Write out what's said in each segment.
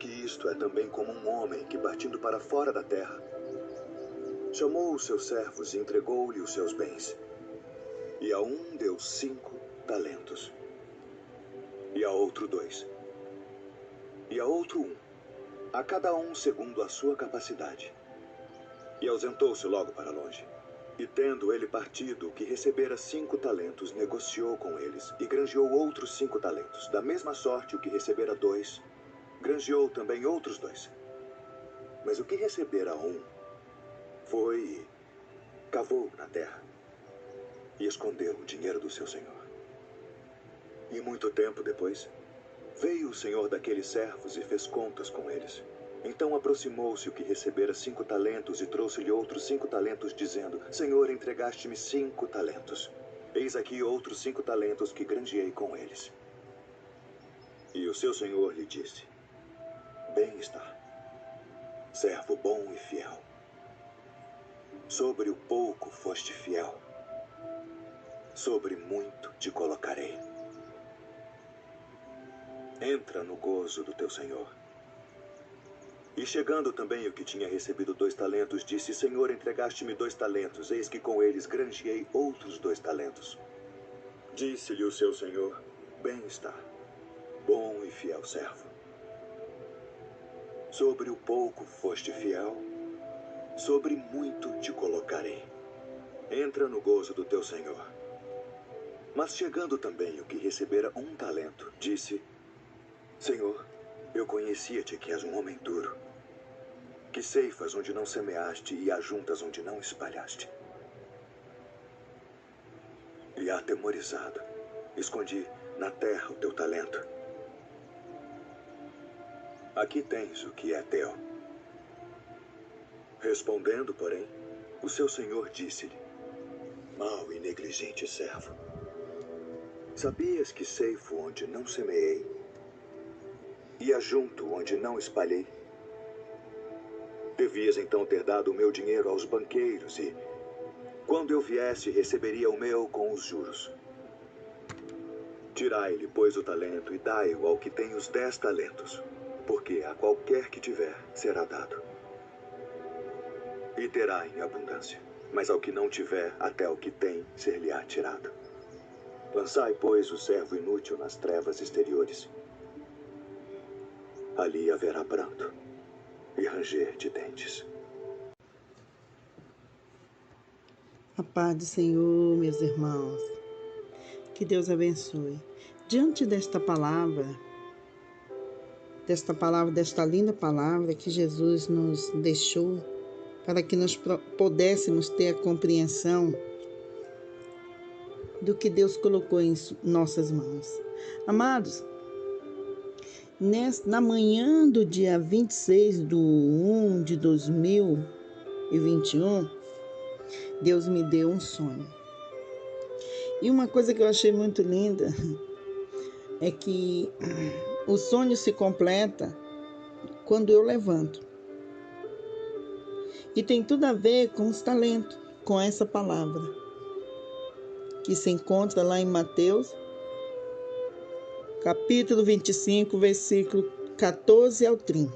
que isto é também como um homem que, partindo para fora da terra, chamou os seus servos e entregou-lhe os seus bens. E a um deu 5 talentos, e a outro 2, e a outro 1, a cada um segundo a sua capacidade. E ausentou-se logo para longe. E tendo ele partido, o que recebera 5 talentos, negociou com eles, e granjeou outros 5 talentos. Da mesma sorte, o que recebera 2, granjeou também outros 2. Mas o que recebera 1, foi e cavou na terra, e escondeu o dinheiro do seu senhor. E muito tempo depois, veio o senhor daqueles servos e fez contas com eles. Então aproximou-se o que recebera 5 talentos e trouxe-lhe outros 5 talentos, dizendo: Senhor, entregaste-me 5 talentos. Eis aqui outros 5 talentos que granjeei com eles. E o seu senhor lhe disse: Bem está, servo bom e fiel. Sobre o pouco foste fiel, sobre muito te colocarei. Entra no gozo do teu senhor. E chegando também o que tinha recebido 2 talentos, disse: Senhor, entregaste-me 2 talentos, eis que com eles granjeei outros 2 talentos. Disse-lhe o seu senhor: Bem está, bom e fiel servo. Sobre o pouco foste fiel, sobre muito te colocarei. Entra no gozo do teu senhor. Mas chegando também o que recebera 1 talento, disse: Senhor, eu conhecia-te que és um homem duro, que ceifas onde não semeaste e ajuntas onde não espalhaste. E atemorizado, escondi na terra o teu talento. Aqui tens o que é teu. Respondendo, porém, o seu senhor disse-lhe: Mau e negligente servo, sabias que ceifo onde não semeei e ajunto onde não espalhei? Devias então ter dado o meu dinheiro aos banqueiros e, quando eu viesse, receberia o meu com os juros. Tirai-lhe, pois, o talento e dai-o ao que tem os 10 talentos, porque a qualquer que tiver será dado, e terá em abundância. Mas ao que não tiver, até o que tem ser-lhe-á tirado. Lançai, pois, o servo inútil nas trevas exteriores. Ali haverá pranto e ranger de dentes. A paz do Senhor, meus irmãos. Que Deus abençoe. Diante desta linda palavra que Jesus nos deixou, para que nós pudéssemos ter a compreensão do que Deus colocou em nossas mãos. Amados, na manhã do dia 26/1 de 2021, Deus me deu um sonho. E uma coisa que eu achei muito linda é que o sonho se completa quando eu levanto. E tem tudo a ver com os talentos, com essa palavra, que se encontra lá em Mateus, capítulo 25, versículo 14 ao 30.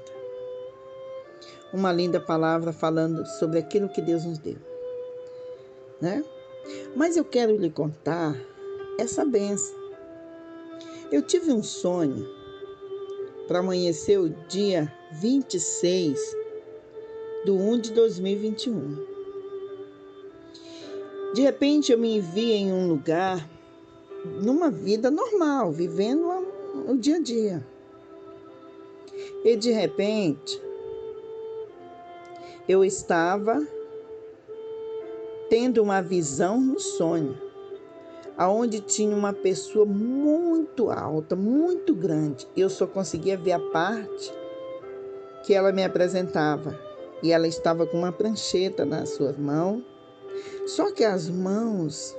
Uma linda palavra falando sobre aquilo que Deus nos deu, né? Mas eu quero lhe contar essa bênção. Eu tive um sonho para amanhecer o dia 26/1 de 2021. De repente eu me vi em um lugar, numa vida normal, vivendo o dia a dia. E de repente eu estava tendo uma visão no sonho, aonde tinha uma pessoa muito alta, muito grande. Eu só conseguia ver a parte que ela me apresentava. E ela estava com uma prancheta na sua mão. Só que as mãos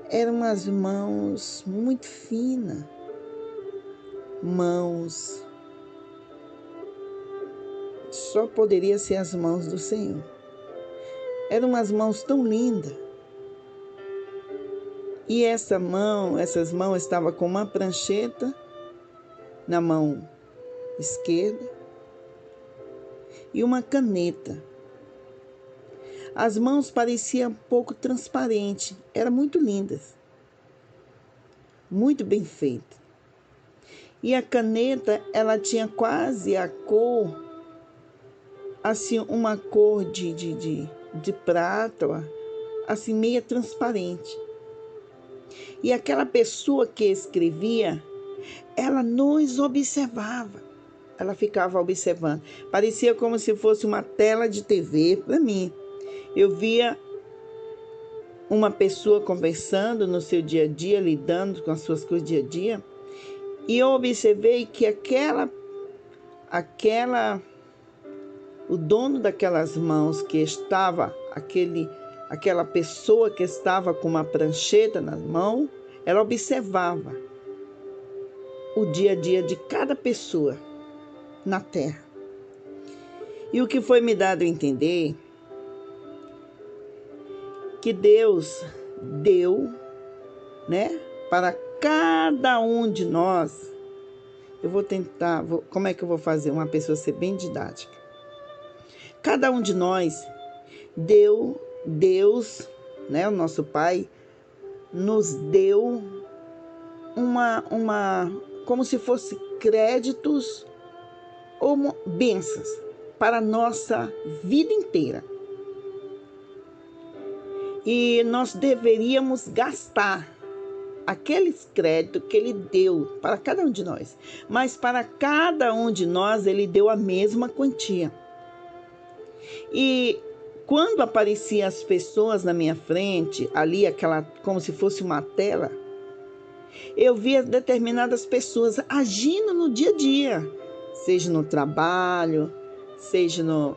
eram umas mãos muito finas. Mãos. Só poderia ser as mãos do Senhor. Eram umas mãos tão lindas. E essas mãos estavam com uma prancheta na mão esquerda e uma caneta. As mãos pareciam um pouco transparentes, eram muito lindas, muito bem feitas. E a caneta, ela tinha quase a cor, assim, uma cor de prata, assim, meia transparente. E aquela pessoa que escrevia, ela nos observava. Ela ficava observando. Parecia como se fosse uma tela de TV para mim. Eu via uma pessoa conversando no seu dia a dia, lidando com as suas coisas do dia a dia. E eu observei que o dono daquelas mãos que estava, aquela pessoa que estava com uma prancheta na mão, ela observava o dia a dia de cada pessoa na terra. E o que foi me dado a entender, que Deus deu, né, para cada um de nós. Eu vou tentar, como é que eu vou fazer uma pessoa ser bem didática? Cada um de nós Deus, né, o nosso Pai, nos deu como se fosse créditos ou bênçãos para a nossa vida inteira. E nós deveríamos gastar aqueles créditos que Ele deu para cada um de nós. Mas para cada um de nós, Ele deu a mesma quantia. E quando apareciam as pessoas na minha frente, ali, como se fosse uma tela, eu via determinadas pessoas agindo no dia a dia, seja no trabalho, seja no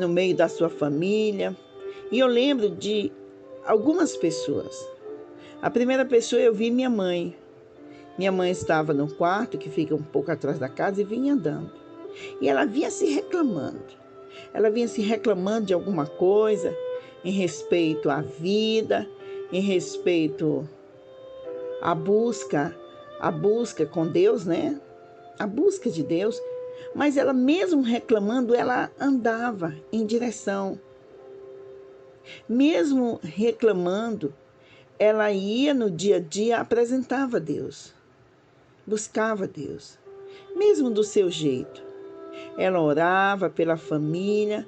meio da sua família. E eu lembro de algumas pessoas. A primeira pessoa eu vi minha mãe. Minha mãe estava no quarto, que fica um pouco atrás da casa, e vinha andando. E ela vinha se reclamando. Ela vinha se reclamando de alguma coisa em respeito à vida, em respeito à busca com Deus, né? A busca de Deus. Mas ela mesmo reclamando, ela andava em direção. Mesmo reclamando, ela ia no dia a dia, apresentava a Deus, buscava Deus, mesmo do seu jeito. Ela orava pela família.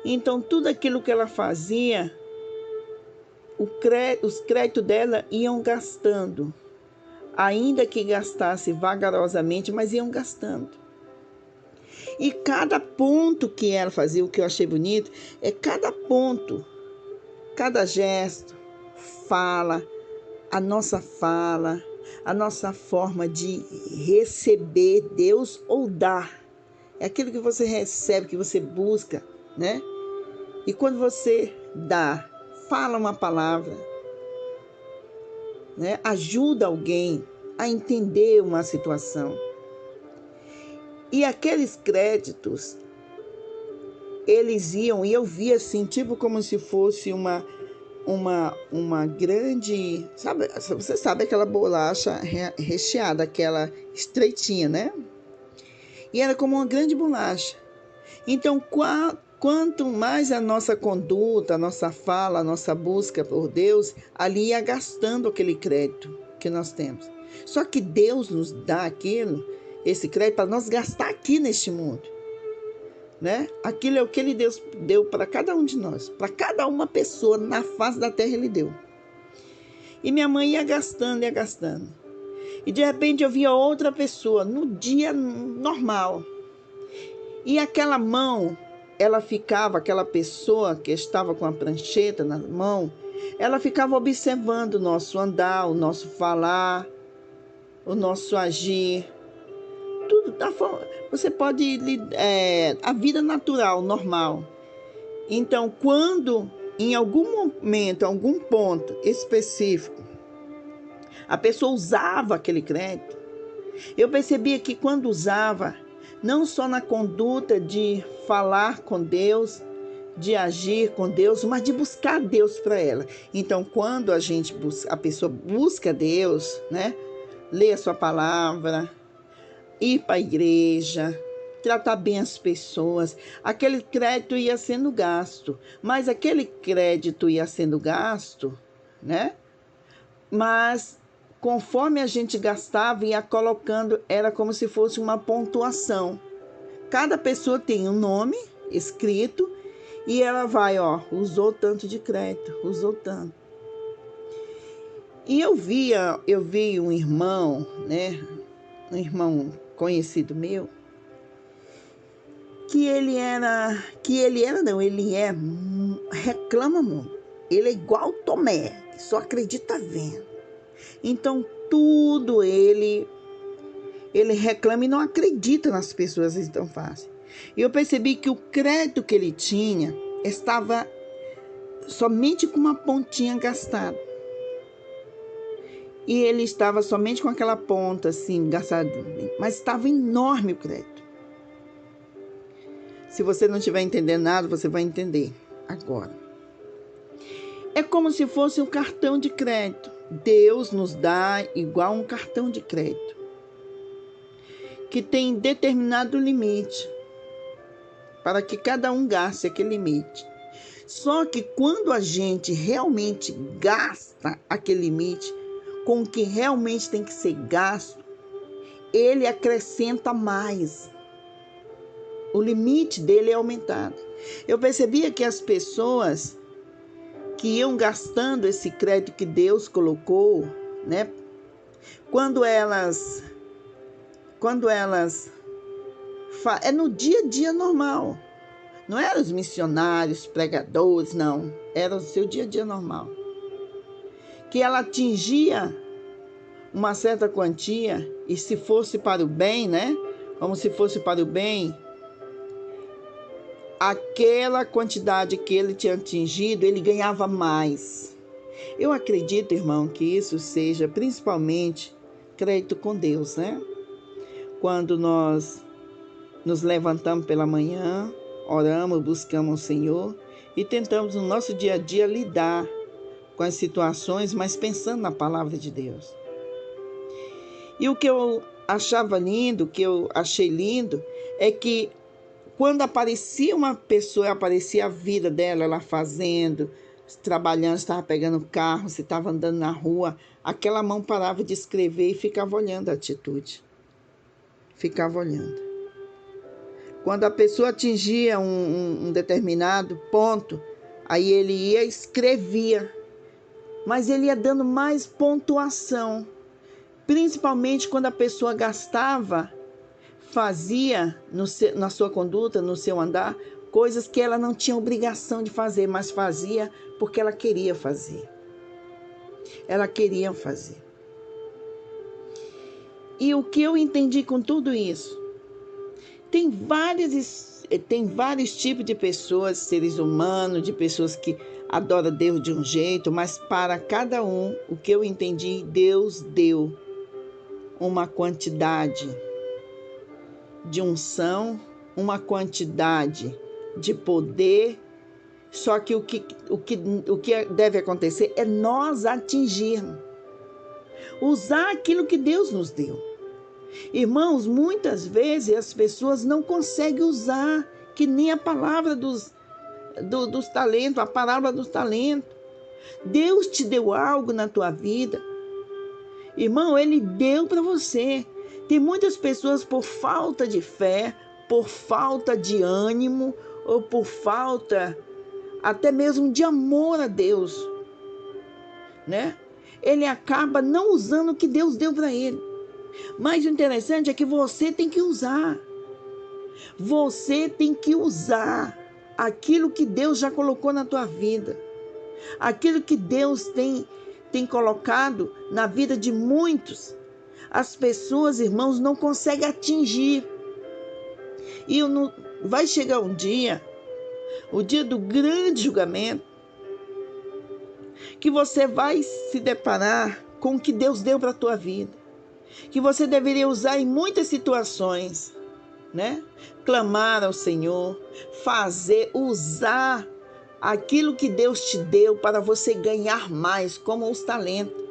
Então, tudo aquilo que ela fazia, os créditos dela iam gastando. Ainda que gastasse vagarosamente, mas iam gastando. E cada ponto que ela fazia, o que eu achei bonito, é cada ponto, cada gesto, a nossa forma de receber Deus ou dar. É aquilo que você recebe, que você busca, né? E quando você dá, fala uma palavra, né? Ajuda alguém a entender uma situação. E aqueles créditos, eles iam, e eu via assim, tipo como se fosse uma grande, sabe, você sabe aquela bolacha recheada, aquela estreitinha, né? E era como uma grande bolacha. Então, quanto mais a nossa conduta, a nossa fala, a nossa busca por Deus, ali ia gastando aquele crédito que nós temos. Só que Deus nos dá esse crédito para nós gastar aqui neste mundo, né? Aquilo é o que Ele deu para cada um de nós, para cada uma pessoa na face da terra Ele deu. E minha mãe ia gastando, ia gastando. E de repente eu via outra pessoa no dia normal. E aquela mão, aquela pessoa que estava com a prancheta na mão, ela ficava observando o nosso andar, o nosso falar, o nosso agir. Tudo da forma. Você pode. A vida natural, normal. Então, quando em algum momento, algum ponto específico, a pessoa usava aquele crédito, eu percebia que quando usava, não só na conduta de falar com Deus, de agir com Deus, mas de buscar Deus para ela. Então, quando a pessoa busca Deus, né? Lê a sua palavra, ir para a igreja, tratar bem as pessoas. Aquele crédito ia sendo gasto, mas aquele crédito ia sendo gasto, né? Mas conforme a gente gastava, ia colocando, era como se fosse uma pontuação. Cada pessoa tem um nome escrito e ela vai, usou tanto de crédito, usou tanto. E eu vi um irmão, né? Um irmão conhecido meu, ele reclama muito. Ele é igual Tomé, só acredita vendo. Então, tudo ele reclama e não acredita nas pessoas assim tão fácil. E eu percebi que o crédito que ele tinha estava somente com uma pontinha gastada. E ele estava somente com aquela ponta assim, gastada, mas estava enorme o crédito. Se você não estiver entendendo nada, você vai entender agora. É como se fosse um cartão de crédito. Deus nos dá igual um cartão de crédito, que tem determinado limite, para que cada um gaste aquele limite. Só que quando a gente realmente gasta aquele limite, com o que realmente tem que ser gasto, ele acrescenta mais. O limite dele é aumentado. Eu percebia que as pessoas que iam gastando esse crédito que Deus colocou, né? Quando elas é no dia a dia normal. Não eram os missionários, pregadores, não. Era o seu dia a dia normal. Que ela atingia uma certa quantia, e se fosse para o bem, né? Como se fosse para o bem, aquela quantidade que ele tinha atingido, ele ganhava mais. Eu acredito, irmão, que isso seja principalmente crédito com Deus, né? Quando nós nos levantamos pela manhã, oramos, buscamos o Senhor e tentamos no nosso dia a dia lidar com as situações, mas pensando na palavra de Deus. E o que eu achava lindo, o que eu achei lindo, é que quando aparecia uma pessoa, aparecia a vida dela, ela fazendo, trabalhando, estava pegando carro, se estava andando na rua, aquela mão parava de escrever e ficava olhando a atitude. Ficava olhando. Quando a pessoa atingia um determinado ponto, aí ele ia e escrevia, mas ele ia dando mais pontuação, principalmente quando a pessoa gastava, fazia na sua conduta, no seu andar, coisas que ela não tinha obrigação de fazer, mas fazia porque ela queria fazer. Ela queria fazer. E o que eu entendi com tudo isso? Tem vários tipos de pessoas, seres humanos, de pessoas que adoram Deus de um jeito, mas para cada um, o que eu entendi, Deus deu uma quantidade de unção, uma quantidade de poder, só que o que deve acontecer é nós atingirmos, usar aquilo que Deus nos deu. Irmãos, muitas vezes as pessoas não conseguem usar, que nem a palavra dos talentos, a palavra dos talentos. Deus te deu algo na tua vida. Irmão, Ele deu para você. Tem muitas pessoas por falta de fé, por falta de ânimo, ou por falta até mesmo de amor a Deus, né? Ele acaba não usando o que Deus deu para ele. Mas o interessante é que você tem que usar. Você tem que usar aquilo que Deus já colocou na tua vida. Aquilo que Deus tem colocado na vida de muitos. As pessoas, irmãos, não conseguem atingir. E vai chegar um dia, o dia do grande julgamento, que você vai se deparar com o que Deus deu para a tua vida, que você deveria usar em muitas situações, né? Clamar ao Senhor, usar aquilo que Deus te deu para você ganhar mais, como os talentos.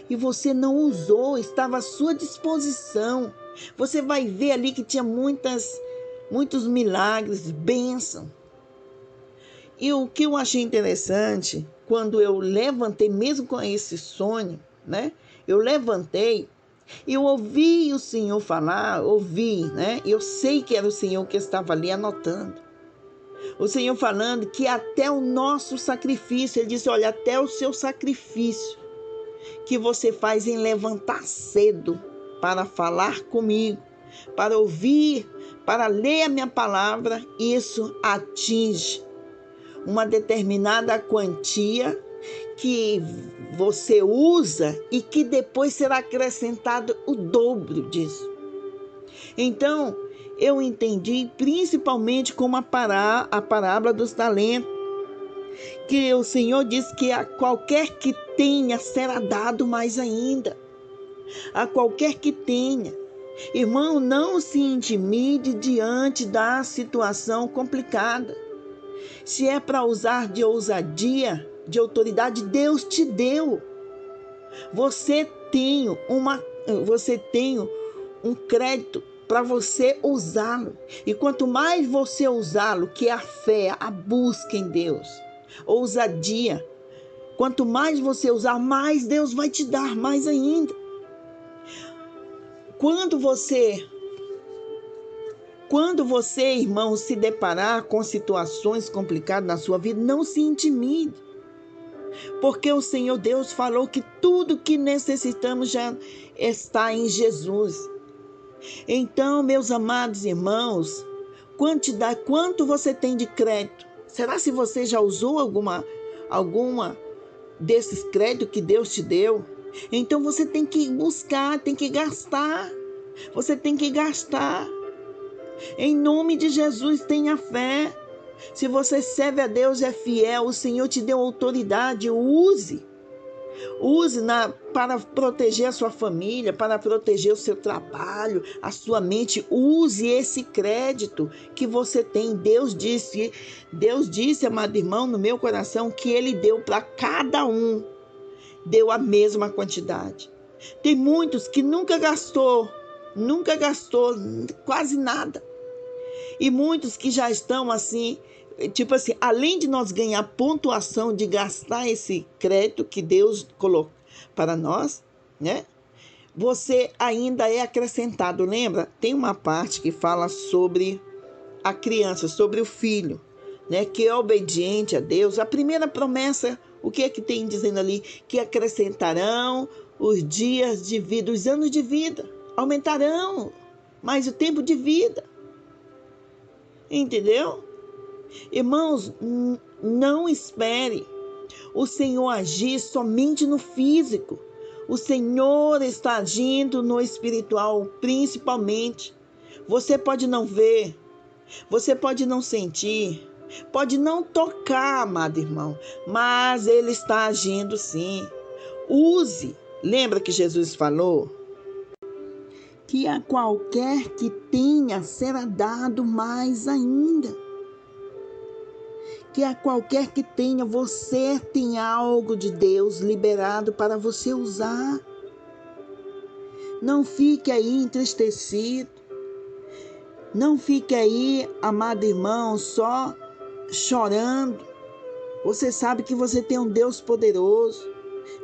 E você não usou, estava à sua disposição. Você vai ver ali que tinha muitos milagres, bênção. E o que eu achei interessante, quando eu levantei, mesmo com esse sonho, né? Eu levantei, eu ouvi o Senhor falar, né? Eu sei que era o Senhor que estava ali anotando. O Senhor falando que até o nosso sacrifício, Ele disse, olha, até o seu sacrifício que você faz em levantar cedo para falar comigo, para ouvir, para ler a minha palavra, isso atinge uma determinada quantia que você usa e que depois será acrescentado o dobro disso. Então, eu entendi principalmente como a parábola dos talentos, que o Senhor diz que a qualquer que tenha será dado mais ainda. A qualquer que tenha. Irmão, não se intimide diante da situação complicada. Se é para usar de ousadia, de autoridade, Deus te deu. Você tem um crédito para você usá-lo. E quanto mais você usá-lo, que é a fé, a busca em Deus, ousadia, quanto mais você usar, mais Deus vai te dar, mais ainda. Quando você, irmão, se deparar com situações complicadas na sua vida, não se intimide. Porque o Senhor Deus falou que tudo que necessitamos já está em Jesus. Então, meus amados irmãos, quanto você tem de crédito? Será se você já usou alguma desses créditos que Deus te deu? Então você tem que buscar, tem que gastar. Você tem que gastar. Em nome de Jesus, tenha fé. Se você serve a Deus, é fiel, o Senhor te deu autoridade, use. Para proteger a sua família, para proteger o seu trabalho, a sua mente. Use esse crédito que você tem. Deus disse, amado irmão, no meu coração, que Ele deu para cada um. Deu a mesma quantidade. Tem muitos que nunca gastou quase nada. E muitos que já estão assim, tipo assim, além de nós ganhar pontuação de gastar esse crédito que Deus colocou para nós, né? Você ainda é acrescentado, lembra? Tem uma parte que fala sobre a criança, sobre o filho, né? Que é obediente a Deus. A primeira promessa, o que é que tem dizendo ali? Que acrescentarão os dias de vida, os anos de vida. Aumentarão mais o tempo de vida. Entendeu? Irmãos, não espere o Senhor agir somente no físico. O Senhor está agindo no espiritual, principalmente. Você pode não ver, você pode não sentir, pode não tocar, amado irmão, mas Ele está agindo sim. Use. Lembra que Jesus falou? Que a qualquer que tenha será dado mais ainda. Que a qualquer que tenha, você tem algo de Deus liberado para você usar. Não fique aí entristecido. Não fique aí, amado irmão, só chorando. Você sabe que você tem um Deus poderoso.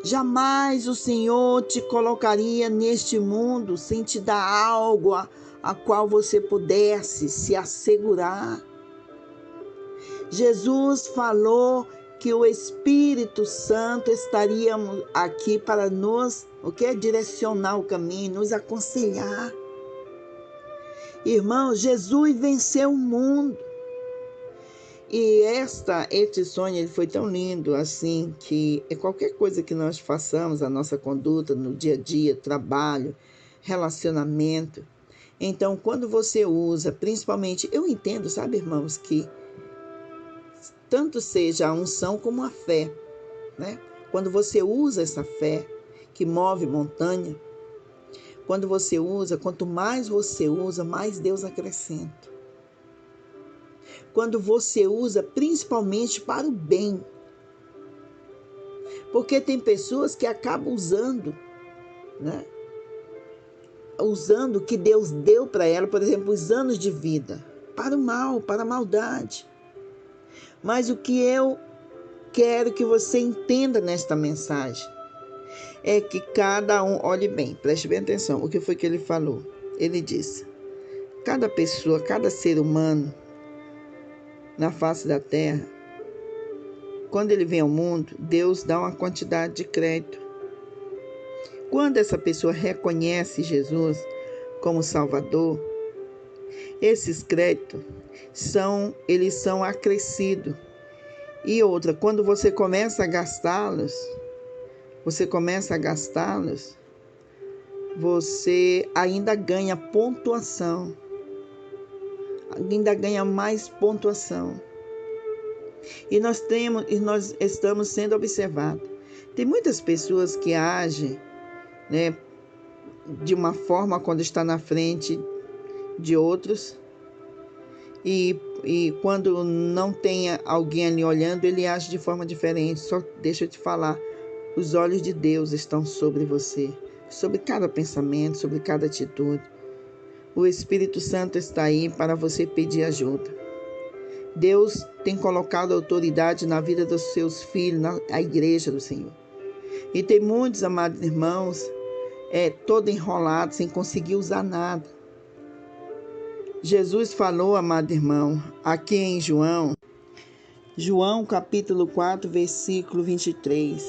Jamais o Senhor te colocaria neste mundo sem te dar algo a qual você pudesse se assegurar. Jesus falou que o Espírito Santo estaria aqui para nos, direcionar o caminho, nos aconselhar. Irmão, Jesus venceu o mundo. E esse sonho ele foi tão lindo, assim, que qualquer coisa que nós façamos, a nossa conduta no dia a dia, trabalho, relacionamento. Então, quando você usa, principalmente, eu entendo, sabe, irmãos, que tanto seja a unção como a fé, né? Quando você usa essa fé que move montanha, quando você usa, quanto mais você usa, mais Deus acrescenta. Quando você usa principalmente para o bem. Porque tem pessoas que acabam usando, né? usando o que Deus deu para ela, por exemplo, os anos de vida, para o mal, para a maldade. Mas o que eu quero que você entenda nesta mensagem é que cada um, olhe bem, preste bem atenção, o que foi que ele falou? Ele disse, cada pessoa, cada ser humano na face da terra, quando ele vem ao mundo, Deus dá uma quantidade de crédito. Quando essa pessoa reconhece Jesus como Salvador, esses créditos eles são acrescidos. E outra, quando você começa a gastá-los, você ainda ganha pontuação, ainda ganha mais pontuação. E nós estamos sendo observados. Tem muitas pessoas que agem, né, de uma forma quando está na frente de outros, e quando não tem alguém ali olhando, ele age de forma diferente. Só deixa eu te falar, os olhos de Deus estão sobre você, sobre cada pensamento, sobre cada atitude. O Espírito Santo está aí para você pedir ajuda. Deus tem colocado autoridade na vida dos seus filhos, na igreja do Senhor. E tem muitos, amados irmãos, todo enrolado, sem conseguir usar nada. Jesus falou, amado irmão, aqui em João capítulo 4, versículo 23.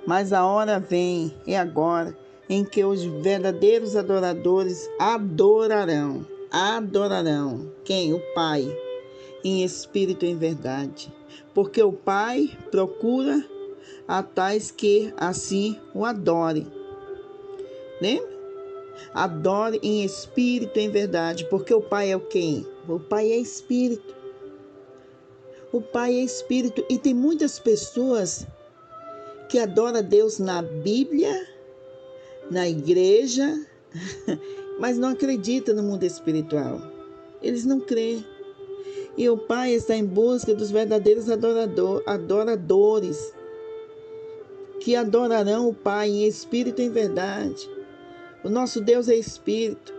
Mas a hora vem, é agora, em que os verdadeiros adoradores adorarão. Quem? O Pai, em espírito e em verdade. Porque o Pai procura a tais que assim o adorem. Lembra? Adore em espírito e em verdade, porque o Pai é o quem? O Pai é espírito. O Pai é espírito. E tem muitas pessoas que adoram a Deus na Bíblia, na igreja, mas não acreditam no mundo espiritual. Eles não creem. E o Pai está em busca dos verdadeiros adoradores, que adorarão o Pai em espírito e em verdade. O nosso Deus é espírito.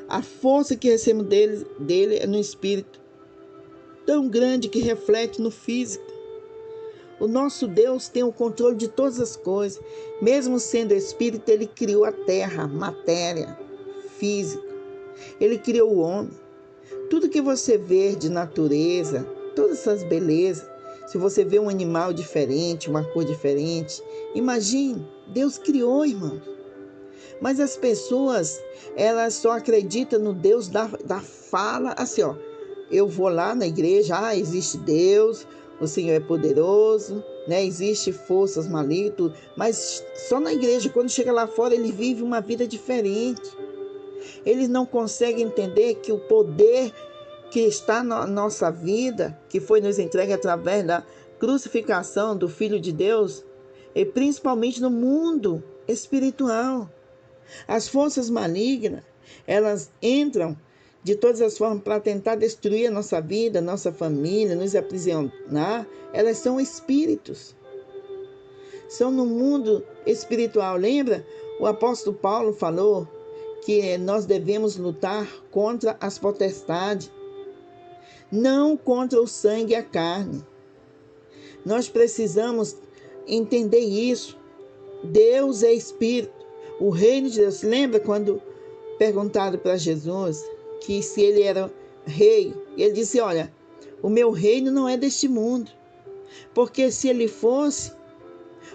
A força que recebemos dele é no espírito, tão grande que reflete no físico. O nosso Deus tem o controle de todas as coisas. Mesmo sendo espírito, ele criou a terra, matéria, física. Ele criou o homem. Tudo que você vê de natureza, todas essas belezas, se você vê um animal diferente, uma cor diferente, imagine, Deus criou, irmão. Mas as pessoas, elas só acreditam no Deus da fala, assim, ó. Eu vou lá na igreja, existe Deus, o Senhor é poderoso, né? Existe forças malignas, mas só na igreja, quando chega lá fora, ele vive uma vida diferente. Eles não conseguem entender que o poder que está na nossa vida, que foi nos entregue através da crucificação do Filho de Deus, e principalmente no mundo espiritual. As forças malignas, elas entram de todas as formas para tentar destruir a nossa vida, a nossa família, nos aprisionar. Elas são espíritos. São no mundo espiritual. Lembra? O apóstolo Paulo falou que nós devemos lutar contra as potestades, não contra o sangue e a carne. Nós precisamos entender isso. Deus é espírito. O reino de Deus. Lembra quando perguntaram para Jesus que se ele era rei? Ele disse, olha, o meu reino não é deste mundo. Porque se ele fosse,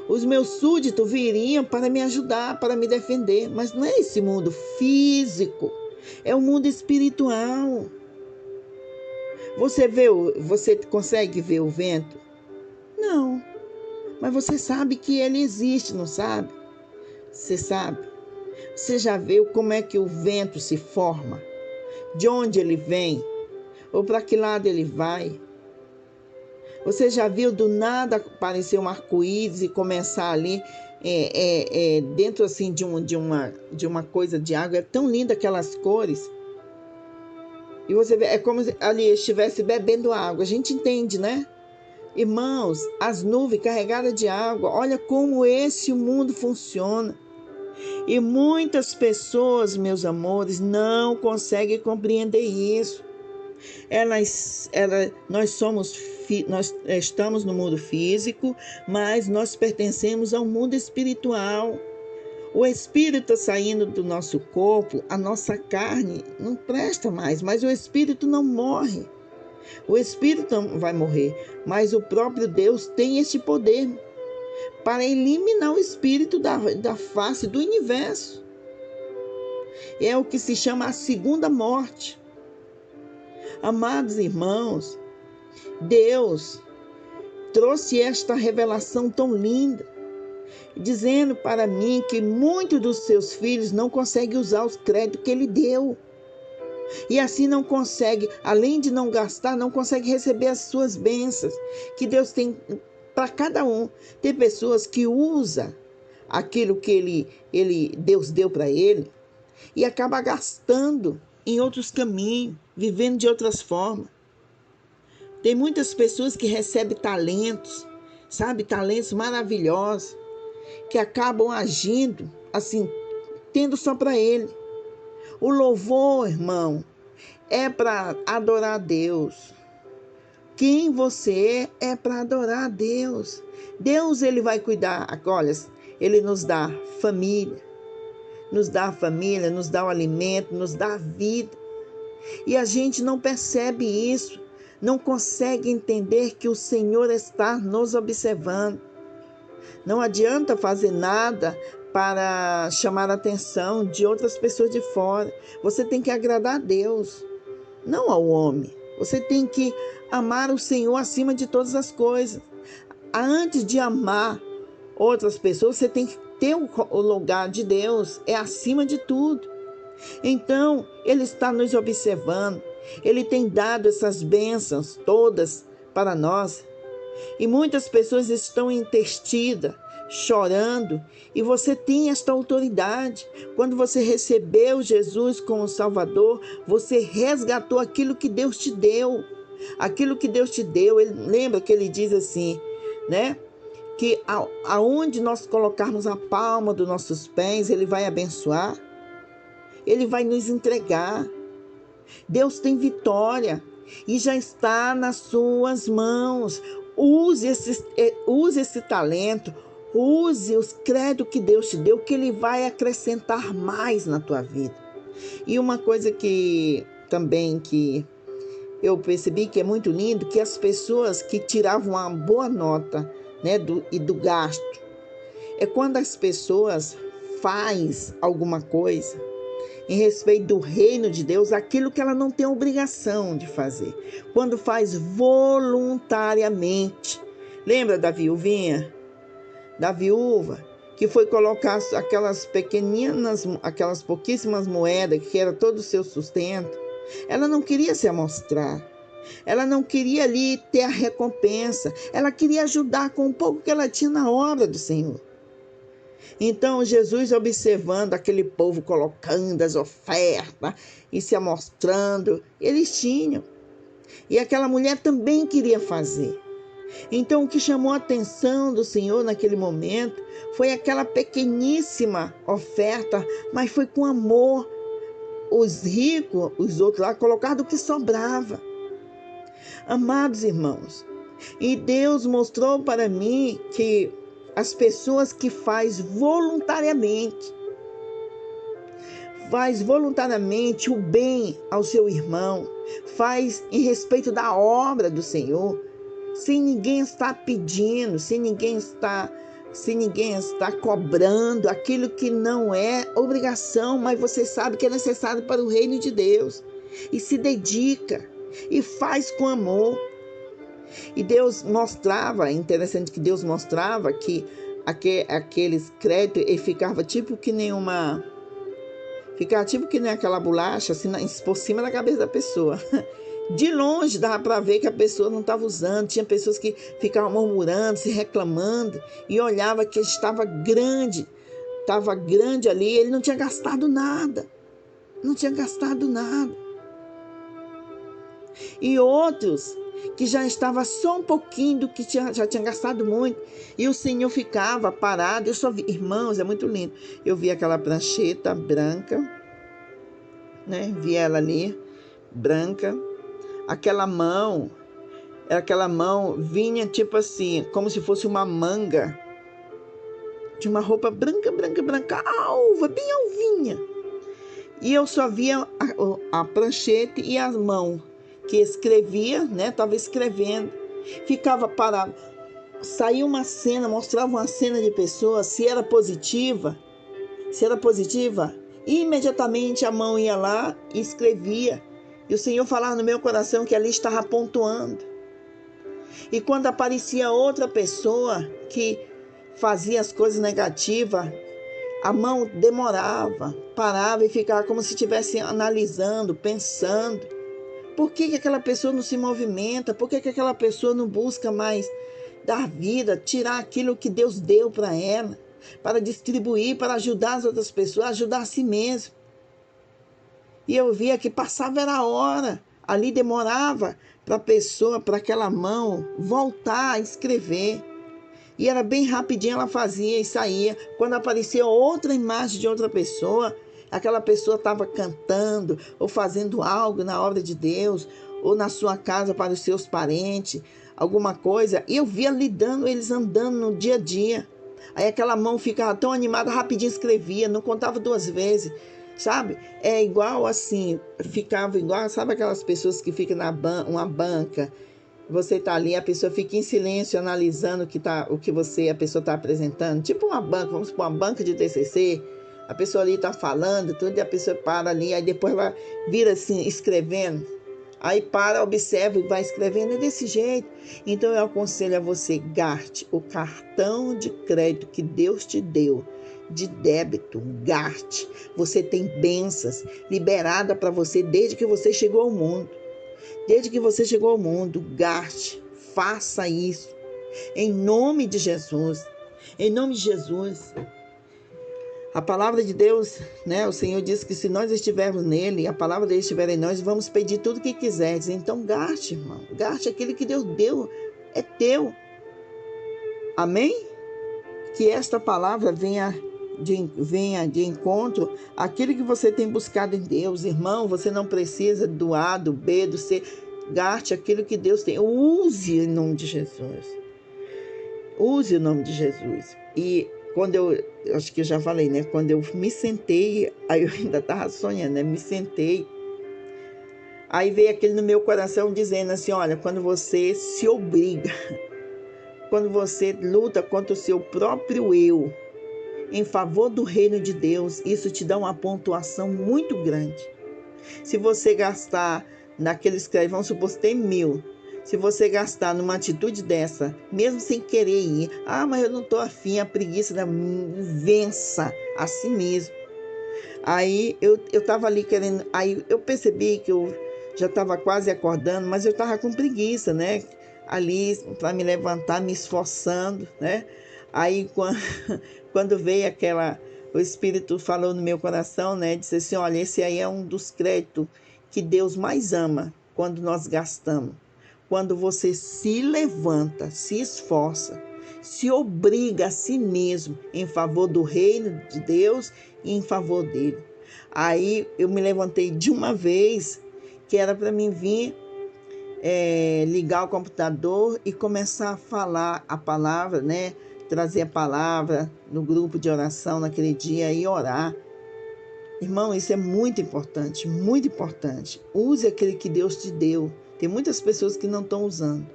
os meus súditos viriam para me ajudar, para me defender. Mas não é esse mundo físico. É o mundo espiritual. Você consegue ver o vento? Não. Mas você sabe que ele existe, não sabe? Você sabe? Você já viu como é que o vento se forma? De onde ele vem? Ou para que lado ele vai? Você já viu do nada aparecer um arco-íris e começar ali dentro assim de uma coisa de água? É tão linda aquelas cores. E você vê, é como se ali estivesse bebendo água. A gente entende, né? Irmãos, as nuvens carregadas de água. Olha como esse mundo funciona. E muitas pessoas, meus amores, não conseguem compreender isso. Nós estamos no mundo físico, mas nós pertencemos ao mundo espiritual. O espírito está saindo do nosso corpo, a nossa carne não presta mais, mas o espírito não morre. O espírito não vai morrer, mas o próprio Deus tem esse poder para eliminar o espírito da face do universo. É o que se chama a segunda morte. Amados irmãos, Deus trouxe esta revelação tão linda, dizendo para mim que muitos dos seus filhos não conseguem usar os créditos que Ele deu. E assim não consegue, além de não gastar, não consegue receber as suas bênçãos que Deus tem para cada um. Tem pessoas que usam aquilo que Deus deu para ele e acaba gastando em outros caminhos, vivendo de outras formas. Tem muitas pessoas que recebem talentos, talentos maravilhosos, que acabam agindo assim, tendo só para ele. O louvor, irmão, é para adorar a Deus. Quem você é para adorar a Deus. Deus, Ele vai cuidar. Olha, Ele nos dá família, nos dá o alimento, nos dá a vida. E a gente não percebe isso, não consegue entender que o Senhor está nos observando. Não adianta fazer nada para chamar a atenção de outras pessoas de fora. Você tem que agradar a Deus, não ao homem. Você tem que amar o Senhor acima de todas as coisas. Antes de amar outras pessoas, você tem que ter o lugar de Deus, é acima de tudo. Então, Ele está nos observando. Ele tem dado essas bênçãos todas para nós. E muitas pessoas estão entristidas, chorando, e você tem esta autoridade. Quando você recebeu Jesus como Salvador, você resgatou aquilo que Deus te deu. Aquilo que Deus te deu, lembra que Ele diz assim, né? Que aonde nós colocarmos a palma dos nossos pés, Ele vai abençoar. Ele vai nos entregar. Deus tem vitória e já está nas suas mãos. Use esse talento, use os créditos que Deus te deu, que Ele vai acrescentar mais na tua vida. E uma coisa que eu percebi que é muito lindo, que as pessoas que tiravam uma boa nota, né, do gasto, é quando as pessoas fazem alguma coisa em respeito do reino de Deus, aquilo que ela não tem obrigação de fazer. Quando faz voluntariamente. Lembra da viuvinha? Da viúva, que foi colocar aquelas pouquíssimas moedas, que era todo o seu sustento. Ela não queria se amostrar. Ela não queria ali ter a recompensa. Ela queria ajudar com o pouco que ela tinha na obra do Senhor. Então, Jesus, observando aquele povo colocando as ofertas e se amostrando, eles tinham. E aquela mulher também queria fazer. Então, o que chamou a atenção do Senhor naquele momento foi aquela pequeníssima oferta, mas foi com amor. Os ricos, os outros lá, colocaram do que sobrava. Amados irmãos, e Deus mostrou para mim que as pessoas que faz voluntariamente o bem ao seu irmão, faz em respeito da obra do Senhor, sem ninguém estar pedindo, sem ninguém estar cobrando aquilo que não é obrigação, mas você sabe que é necessário para o reino de Deus, e se dedica e faz com amor. E Deus mostrava, interessante que Deus mostrava que aqueles créditos, ele ficava tipo que nem aquela bolacha assim, por cima da cabeça da pessoa. De longe dava para ver que a pessoa não estava usando. Tinha pessoas que ficavam murmurando, se reclamando, e olhava que estava grande ali, ele não tinha gastado nada. E outros que já estava só um pouquinho do que já tinha gastado muito. E o Senhor ficava parado. Eu só vi, irmãos, é muito lindo. Eu vi aquela prancheta branca, né? Vi ela ali, branca. Aquela mão vinha tipo assim, como se fosse uma manga de uma roupa branca, alva, bem alvinha. E eu só via a prancheta e as mãos que escrevia, né? Estava escrevendo, ficava parado. Saía uma cena, mostrava uma cena de pessoas, se era positiva, imediatamente a mão ia lá e escrevia. E o Senhor falava no meu coração que ali estava pontuando. E quando aparecia outra pessoa que fazia as coisas negativas, a mão demorava, parava e ficava como se estivesse analisando, pensando. Por que aquela pessoa não se movimenta? Por que aquela pessoa não busca mais dar vida, tirar aquilo que Deus deu para ela, para distribuir, para ajudar as outras pessoas, ajudar a si mesmo? E eu via que passava era a hora, ali demorava para a pessoa, para aquela mão voltar a escrever. E era bem rapidinho, ela fazia e saía. Quando aparecia outra imagem de outra pessoa, aquela pessoa estava cantando ou fazendo algo na obra de Deus, ou na sua casa para os seus parentes, alguma coisa. E eu via eles andando no dia a dia. Aí aquela mão ficava tão animada, rapidinho escrevia, não contava duas vezes, sabe? É igual assim, ficava igual, sabe aquelas pessoas que ficam uma banca. Você está ali, a pessoa fica em silêncio analisando o que a pessoa está apresentando. Tipo uma banca, vamos supor, uma banca de TCC. A pessoa ali está falando, tudo, e a pessoa para ali, aí depois ela vira assim, escrevendo. Aí para, observa e vai escrevendo, é desse jeito. Então eu aconselho a você, gaste o cartão de crédito que Deus te deu, de débito, gaste. Você tem bênçãos liberadas para você desde que você chegou ao mundo. Desde que você chegou ao mundo, gaste, faça isso. Em nome de Jesus. Em nome de Jesus. A palavra de Deus, né? O Senhor disse que se nós estivermos nele, a palavra dele estiver em nós, vamos pedir tudo o que quiseres. Então gaste, irmão. Gaste aquilo que Deus deu. É teu. Amém? Que esta palavra venha de encontro àquilo que você tem buscado em Deus. Irmão, você não precisa do A, do B, do C. Gaste aquilo que Deus tem. Use em nome de Jesus. Use o nome de Jesus. E quando eu acho que eu já falei, né? Quando eu me sentei, aí eu ainda estava sonhando, né? Me sentei. Aí veio aquele no meu coração dizendo assim, olha, quando você se obriga, quando você luta contra o seu próprio eu, em favor do reino de Deus, isso te dá uma pontuação muito grande. Se você gastar naqueles créditos, vamos supor que tem 1.000, se você gastar numa atitude dessa, mesmo sem querer ir, mas eu não estou afim, a preguiça, vença a si mesmo. Aí eu estava ali querendo, aí eu percebi que eu já estava quase acordando, mas eu estava com preguiça, né? Ali para me levantar, me esforçando, né? Aí quando veio o Espírito falou no meu coração, né? Disse assim, olha, esse aí é um dos créditos que Deus mais ama quando nós gastamos. Quando você se levanta, se esforça, se obriga a si mesmo em favor do reino de Deus e em favor dele. Aí eu me levantei de uma vez, que era para mim vir ligar o computador e começar a falar a palavra, né? Trazer a palavra no grupo de oração naquele dia e orar. Irmão, isso é muito importante, muito importante. Use aquele que Deus te deu. Tem muitas pessoas que não estão usando.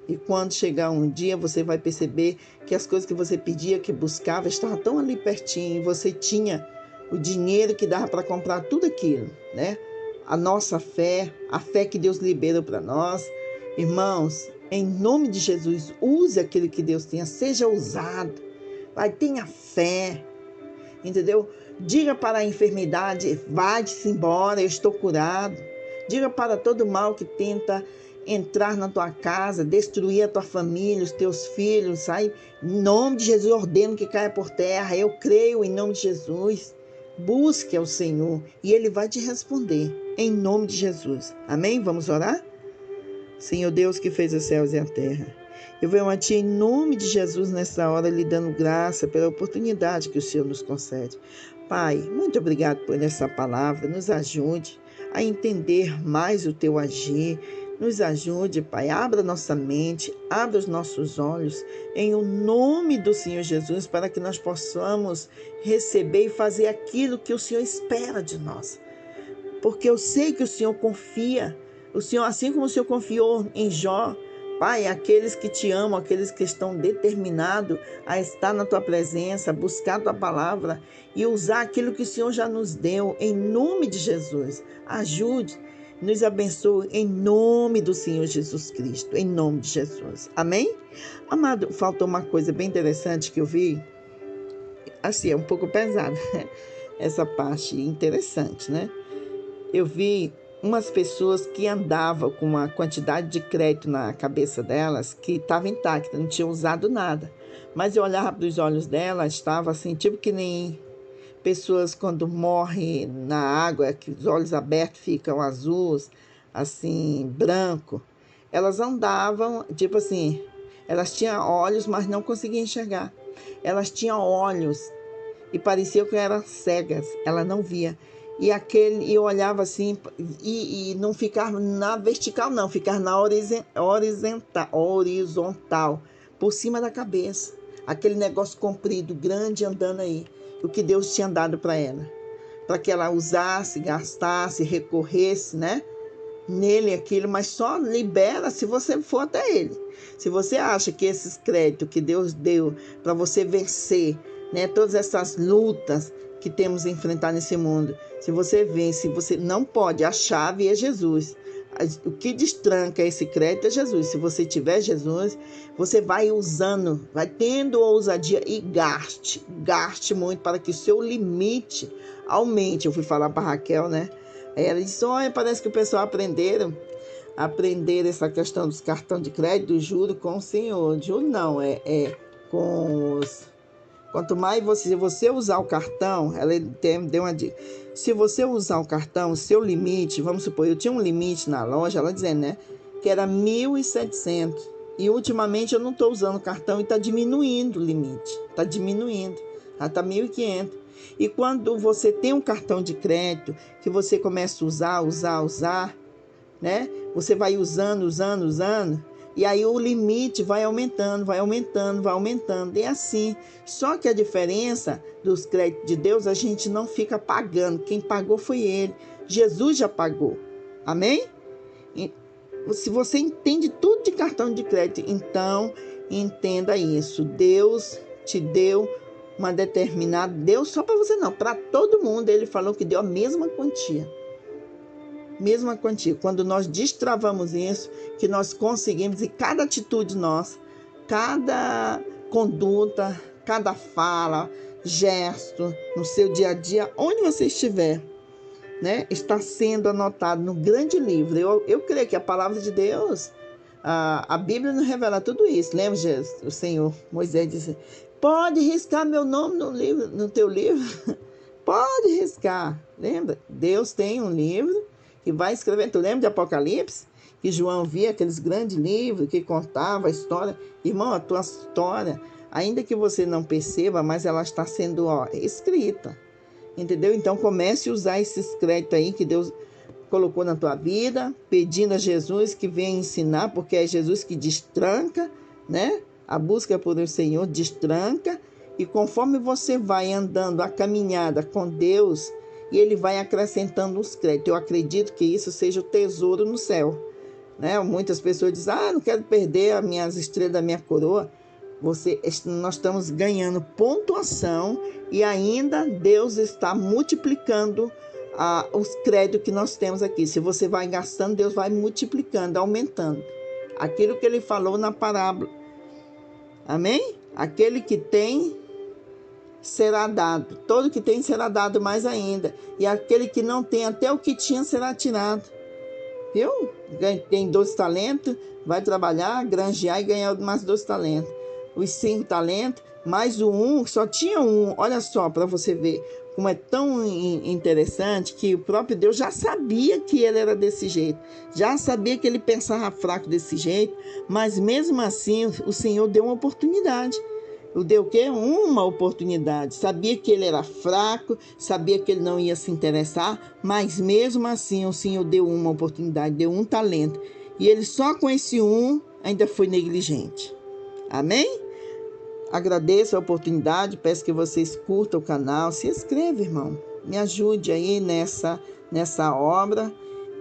E quando chegar um dia, você vai perceber que as coisas que você pedia, que buscava, estavam tão ali pertinho. E você tinha o dinheiro que dava para comprar tudo aquilo, né? A nossa fé, a fé que Deus liberou para nós. Irmãos, em nome de Jesus, use aquilo que Deus tenha, seja usado. Tenha fé, entendeu? Diga para a enfermidade, vai-se embora, eu estou curado. Diga para todo mal que tenta entrar na tua casa, destruir a tua família, os teus filhos, sai. Em nome de Jesus, ordeno que caia por terra. Eu creio em nome de Jesus. Busque ao Senhor e Ele vai te responder, em nome de Jesus. Amém? Vamos orar? Senhor Deus que fez os céus e a terra. Eu venho a Ti em nome de Jesus nessa hora, lhe dando graça pela oportunidade que o Senhor nos concede. Pai, muito obrigado por essa palavra. Nos ajude a entender mais o Teu agir. Nos ajude, Pai. Abra nossa mente, abra os nossos olhos, em o nome do Senhor Jesus, para que nós possamos receber e fazer aquilo que o Senhor espera de nós. Porque eu sei que o Senhor confia. O Senhor, assim como o Senhor confiou em Jó, Pai, aqueles que te amam, aqueles que estão determinados a estar na Tua presença, a buscar a Tua palavra e usar aquilo que o Senhor já nos deu, em nome de Jesus. Ajude, nos abençoe em nome do Senhor Jesus Cristo, em nome de Jesus. Amém? Amado, faltou uma coisa bem interessante que eu vi. Assim, é um pouco pesada, essa parte interessante, né? Eu vi umas pessoas que andavam com uma quantidade de crédito na cabeça delas que estava intacta, não tinham usado nada. Mas eu olhava para os olhos delas, estava assim, tipo que nem pessoas quando morrem na água, que os olhos abertos ficam azuis, assim, branco. Elas andavam, tipo assim, elas tinham olhos, mas não conseguiam enxergar. Elas tinham olhos e parecia que eram cegas, ela não via. E eu olhava assim, e não ficava na vertical, não, ficava na horizontal, por cima da cabeça. Aquele negócio comprido, grande, andando aí. O que Deus tinha dado para ela. Para que ela usasse, gastasse, recorresse, né? Nele aquilo, mas só libera se você for até ele. Se você acha que esses créditos que Deus deu para você vencer, né, todas essas lutas que temos a enfrentar nesse mundo, se você vence, você não pode, a chave é Jesus. O que destranca esse crédito é Jesus. Se você tiver Jesus, você vai usando, vai tendo ousadia e gaste muito para que o seu limite aumente. Eu fui falar para Raquel, né? Aí ela disse, olha, parece que o pessoal aprenderam essa questão dos cartões de crédito, juro com o Senhor. Juro não, com os... Quanto mais você usar o cartão, ela deu uma dica. Se você usar o cartão, o seu limite, vamos supor, eu tinha um limite na loja, ela dizendo, né, que era 1.700. E ultimamente eu não estou usando o cartão e está diminuindo o limite. Está diminuindo. Já está 1.500. E quando você tem um cartão de crédito, que você começa a usar, né? Você vai usando, e aí o limite vai aumentando. E assim, só que a diferença dos créditos de Deus, a gente não fica pagando. Quem pagou foi Ele. Jesus já pagou. Amém? E se você entende tudo de cartão de crédito, então entenda isso. Deus te deu uma determinada, deu só para você não, para todo mundo. Ele falou que deu a mesma quantia. Quando nós destravamos isso, que nós conseguimos, e cada atitude nossa, cada conduta, cada fala, gesto, no seu dia a dia, onde você estiver, né, está sendo anotado no grande livro. Eu creio que a palavra de Deus, a Bíblia nos revela tudo isso. Lembra, o Senhor, Moisés disse, pode riscar meu nome no teu livro? Pode riscar. Lembra? Deus tem um livro que vai escrever. Tu lembra de Apocalipse? Que João via aqueles grandes livros que contavam a história. Irmão, a tua história, ainda que você não perceba, mas ela está sendo escrita. Entendeu? Então comece a usar esses créditos aí que Deus colocou na tua vida, pedindo a Jesus que venha ensinar, porque é Jesus que destranca, né? A busca por o Senhor destranca. E conforme você vai andando a caminhada com Deus, e Ele vai acrescentando os créditos. Eu acredito que isso seja o tesouro no céu, né? Muitas pessoas dizem, não quero perder as minhas estrelas da minha coroa. Nós estamos ganhando pontuação e ainda Deus está multiplicando os créditos que nós temos aqui. Se você vai gastando, Deus vai multiplicando, aumentando. Aquilo que Ele falou na parábola. Amém? Aquele que tem, será dado. Todo que tem será dado mais ainda. E aquele que não tem, até o que tinha será tirado. Viu? Tem 12 talentos, vai trabalhar, granjear e ganhar mais 12 talentos. Os 5 talentos, mais o 1, só tinha 1. Olha só, para você ver. como é tão interessante que o próprio Deus já sabia que ele era desse jeito, já sabia que ele pensava fraco desse jeito, mas mesmo assim o Senhor deu uma oportunidade. Deu o quê? Uma oportunidade. Sabia que ele era fraco, sabia que ele não ia se interessar, mas mesmo assim o Senhor deu uma oportunidade, deu um talento. E ele só com esse ainda foi negligente. Amém? Agradeço a oportunidade, peço que vocês curtam o canal, se inscreva, irmão. Me ajude aí nessa obra,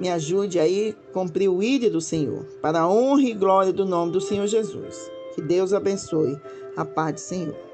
me ajude aí a cumprir o ídolo do Senhor, para a honra e glória do nome do Senhor Jesus. Que Deus abençoe. A paz do Senhor.